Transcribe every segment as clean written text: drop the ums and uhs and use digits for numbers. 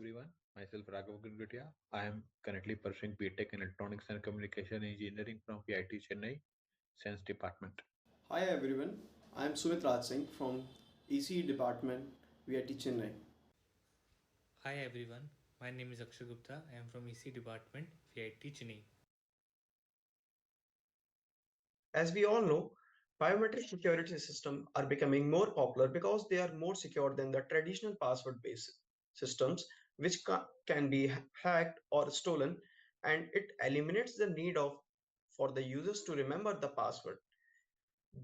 everyone. Myself Raghav Gurgutia. I am currently pursuing BTech in Electronics and Communication Engineering from PIT Chennai, Science Department. Hi everyone, I am Sumit Raj Singh from ECE Department, VIT Chennai. Hi everyone, my name is Akshay Gupta. I am from EC Department, VIT Chennai. As we all know, biometric security systems are becoming more popular because they are more secure than the traditional password-based systems, which can be hacked or stolen, and it eliminates the need of for the users to remember the password.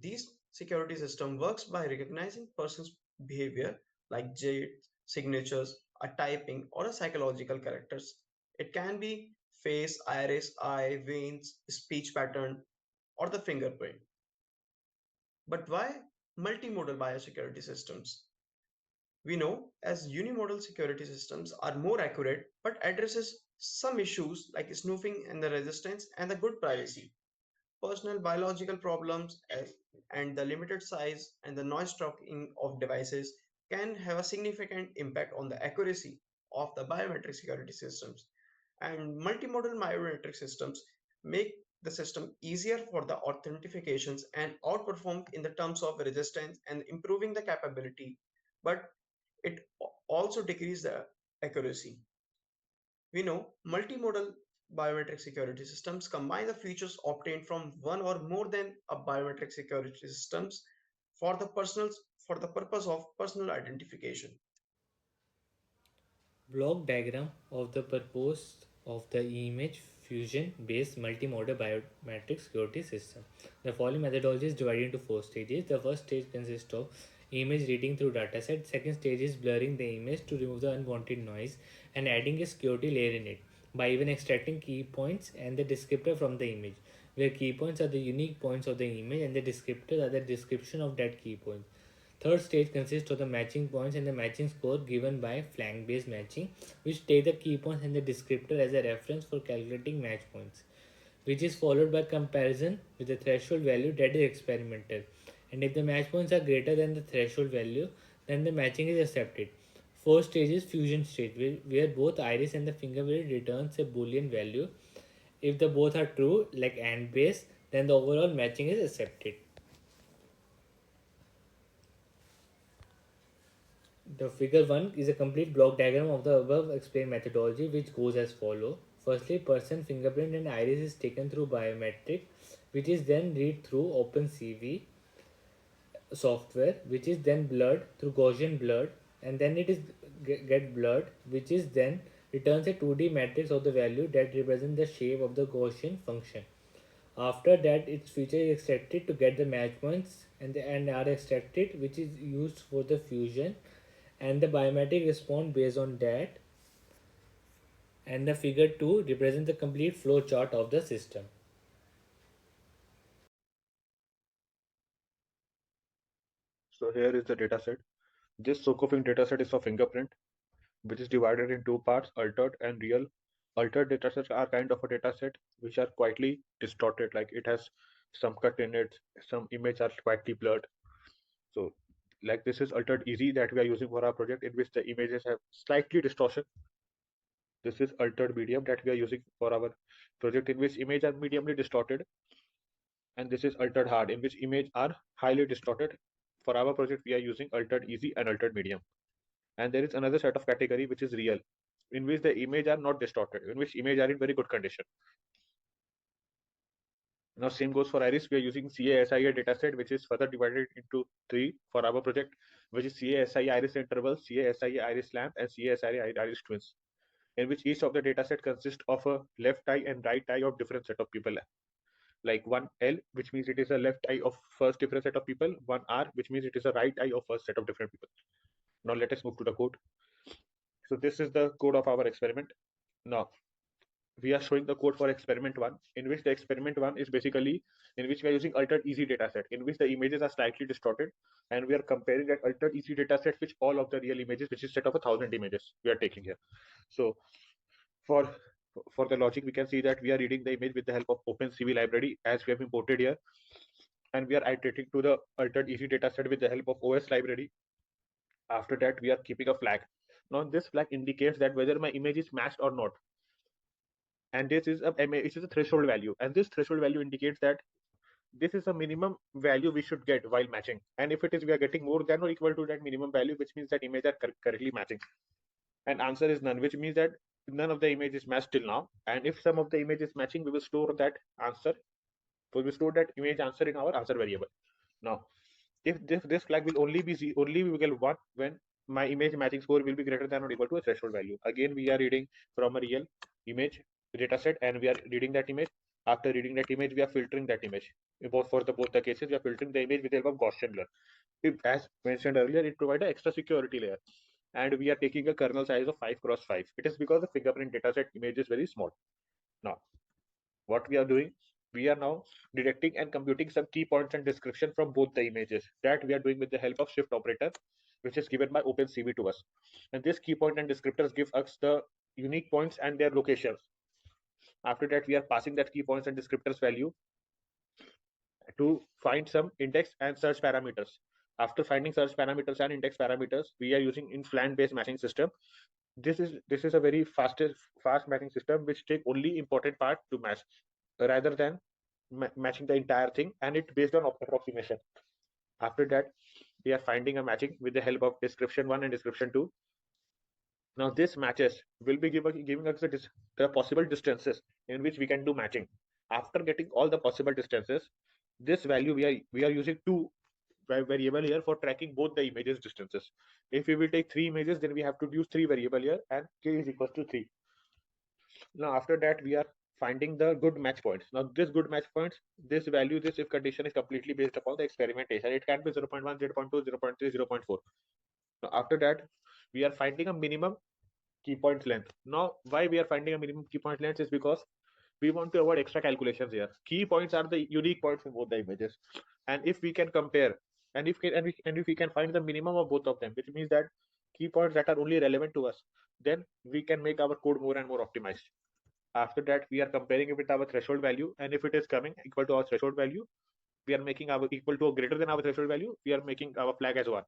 These security system works by recognizing person's behavior like dates, signatures, a typing, or a psychological characters. It can be face, iris, eye, veins, speech pattern, or the fingerprint. But why multimodal biosecurity systems? We know as unimodal security systems are more accurate but addresses some issues like snooping and the resistance and the good privacy. Personal biological problems and the limited size and the noise tracking of devices can have a significant impact on the accuracy of the biometric security systems. And multimodal biometric systems make the system easier for the authentications and outperform in the terms of resistance and improving the capability, but it also decreases the accuracy. We know multimodal biometric security systems combine the features obtained from one or more than a biometric security systems for the for the purpose of personal identification. Block diagram of the purpose of the image fusion based multimodal biometric security system. The following methodology is divided into four stages. The first stage consists of image reading through dataset. Second stage is blurring the image to remove the unwanted noise and adding a security layer in it by even extracting key points and the descriptor from the image, where key points are the unique points of the image and the descriptors are the description of that key point. Third stage consists of the matching points and the matching score given by flank based matching, which take the key points and the descriptor as a reference for calculating match points, which is followed by comparison with the threshold value that is experimental. And if the match points are greater than the threshold value, then the matching is accepted. Fourth stage is fusion stage, where both iris and the fingerprint returns a boolean value. If the both are true, like AND base, then the overall matching is accepted. The figure 1 is a complete block diagram of the above explained methodology, which goes as follow. Firstly, person fingerprint and iris is taken through biometric, which is then read through OpenCV software, which is then blurred through Gaussian blurred, and then it is get blurred, which is then returns a 2D matrix of the value that represents the shape of the Gaussian function. After that, its feature is extracted to get the match points and are extracted, which is used for the fusion, and the biometric respond based on that. And the figure 2 represents the complete flow chart of the system. So here is the dataset. This Sokofing dataset is for fingerprint, which is divided in two parts, altered and real. Altered datasets are kind of a dataset which are quietly distorted, like it has some cut in it, some image are quietly blurred. So like this is altered easy that we are using for our project, in which the images have slightly distortion. This is altered medium that we are using for our project, in which image are mediumly distorted. And this is altered hard, in which image are highly distorted. For our project, we are using altered easy and altered medium. And there is another set of category which is real, in which the image are not distorted, in which image are in very good condition. Now same goes for iris. We are using CASIA dataset, which is further divided into three for our project, which is CASI iris interval, CASI iris lamp, and CASI iris twins, in which each of the dataset consists of a left eye and right eye of different set of people. Like one L, which means it is a left eye of first different set of people, one R, which means it is a right eye of first set of different people. Now let us move to the code. So this is the code of our experiment. Now we are showing the code for experiment one, in which the experiment one is basically in which we are using altered easy dataset, in which the images are slightly distorted, and we are comparing that altered easy dataset with all of the real images, which is set of 1,000 images we are taking here. So for for the logic, we can see that we are reading the image with the help of OpenCV library as we have imported here, and we are iterating to the altered easy dataset with the help of OS library. After that, we are keeping a flag. Now this flag indicates that whether my image is matched or not, and this is a threshold value, and this threshold value indicates that this is a minimum value we should get while matching, and if it is we are getting more than or equal to that minimum value, which means that image are correctly matching, and answer is none, which means that none of the image is matched till now, and if some of the image is matching, we will store that answer, we will store that image answer in our answer variable. Now if this flag will only be only we will get one when my image matching score will be greater than or equal to a threshold value. Again, we are reading from a real image data set, and we are reading that image. After reading that image, we are filtering that image. Both for the both the cases, we are filtering the image with the help of Gaussian blur. As mentioned earlier, it provides an extra security layer, and we are taking a kernel size of 5 cross 5. It is because the fingerprint dataset image is very small. Now what we are doing, we are now detecting and computing some key points and description from both the images. That we are doing with the help of shift operator, which is given by OpenCV to us. And this key point and descriptors give us the unique points and their locations. After that, we are passing that key points and descriptors value to find some index and search parameters. After finding search parameters and index parameters, we are using in FLAN based matching system. This is a very fast matching system which take only important part to match rather than matching the entire thing, and it based on approximation. After that, we are finding a matching with the help of description 1 and description 2. Now this matches will be giving us the possible distances in which we can do matching. After getting all the possible distances, this value we are using two variable here for tracking both the images distances. If we will take 3 images, then we have to use 3 variable here, and k is equals to 3. Now after that, we are finding the good match points. Now this good match points, this value, this if condition is completely based upon the experimentation. It can be 0.1, 0.2, 0.3, 0.4. Now after that, we are finding a minimum key point length. Now why we are finding a minimum key point length is because we want to avoid extra calculations here. Key points are the unique points in both the images, and if we can compare, and if we can find the minimum of both of them, which means that key points that are only relevant to us, then we can make our code more and more optimized. After that, we are comparing it with our threshold value, and if it is coming equal to our threshold value, we are making our equal to or greater than our threshold value, we are making our flag as 1.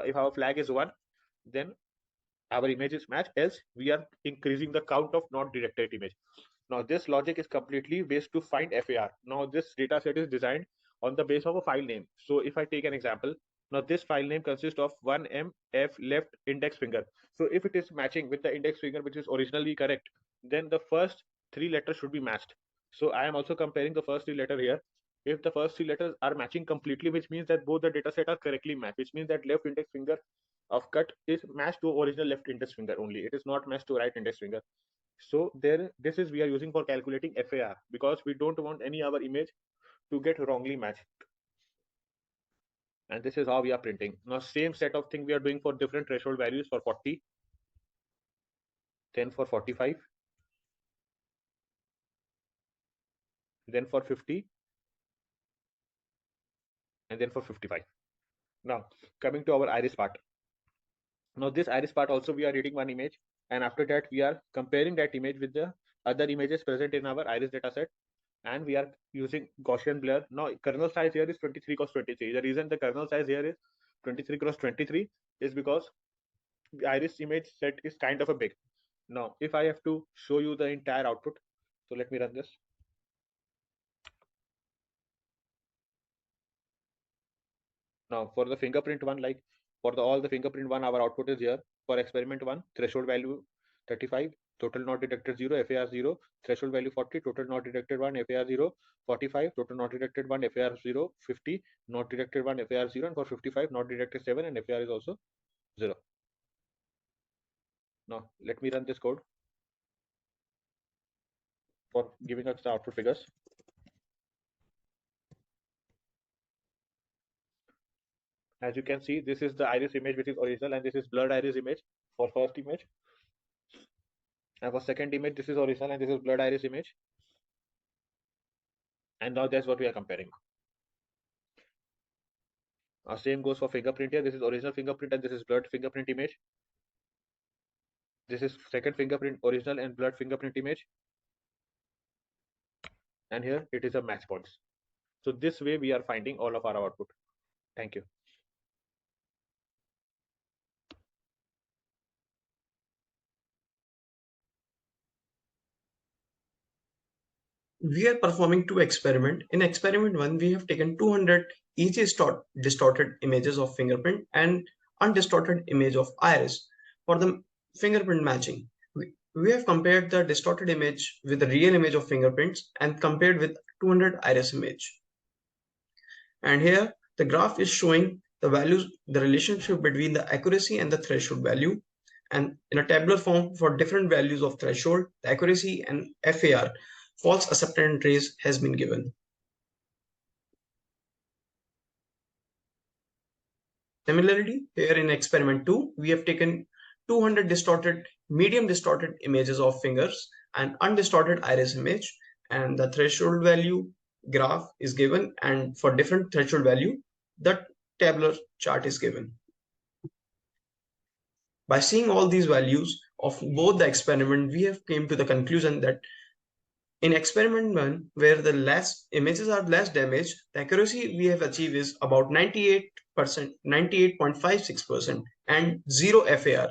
If our flag is 1, then our image is matched, else we are increasing the count of not detected image. Now this logic is completely based to find FAR. Now this data set is designed on the base of a file name. So if I take an example, now this file name consists of 1mf left index finger. So if it is matching with the index finger which is originally correct, then the first 3 letters should be matched. So I am also comparing the first 3 letter here. If the first 3 letters are matching completely, which means that both the data set are correctly matched, which means that left index finger of cut is matched to original left index finger only. It is not matched to right index finger. So there, this is we are using for calculating FAR, because we don't want any our image to get wrongly matched. And this is how we are printing. Now same set of thing we are doing for different threshold values for 40, then for 45, then for 50, and then for 55. Now coming to our iris part. Now this iris part also we are reading one image, and after that we are comparing that image with the other images present in our iris dataset, and we are using Gaussian blur. Now kernel size here is 23 cross 23. The reason the kernel size here is 23 cross 23 is because the iris image set is kind of a big. Now if I have to show you the entire output, so let me run this. Now for the fingerprint one, like for all the fingerprint one, our output is here. For experiment one, threshold value 35, total not detected 0, FAR 0, threshold value 40, total not detected 1, FAR 0, 45, total not detected 1, FAR 0, 50, not detected 1, FAR 0, and for 55, not detected 7, and FAR is also 0. Now let me run this code for giving us the output figures. As you can see, this is the iris image which is original, and this is blurred iris image for first image. And for second image, this is original and this is blurred iris image. And now that's what we are comparing. Same goes for fingerprint here. This is original fingerprint and this is blurred fingerprint image. This is second fingerprint, original and blurred fingerprint image. And here it is a match points. So this way we are finding all of our output. Thank you. we are performing two experiments. In experiment 1, we have taken 200 each distorted images of fingerprint and undistorted image of iris for the fingerprint matching. We have compared the distorted image with the real image of fingerprints and compared with 200 iris image. And here the graph is showing the values, the relationship between the accuracy and the threshold value. And in a tabular form for different values of threshold, the accuracy and FAR, false acceptance trace, has been given. Similarly, here in experiment 2, we have taken 200 distorted, medium distorted images of fingers and undistorted iris image, and the threshold value graph is given, and for different threshold value, the tabular chart is given. By seeing all these values of both the experiment, we have came to the conclusion that in experiment 1, where the less images are less damaged, the accuracy we have achieved is about 98%, 98.56%, and zero FAR.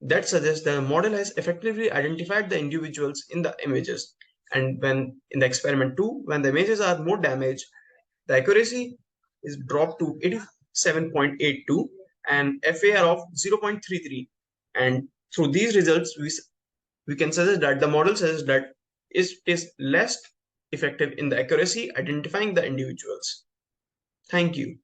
That suggests the model has effectively identified the individuals in the images. And when in the experiment 2, when the images are more damaged, the accuracy is dropped to 87.82 and FAR of 0.33. And through these results, we can suggest that the model says that it is less effective in the accuracy identifying the individuals. Thank you.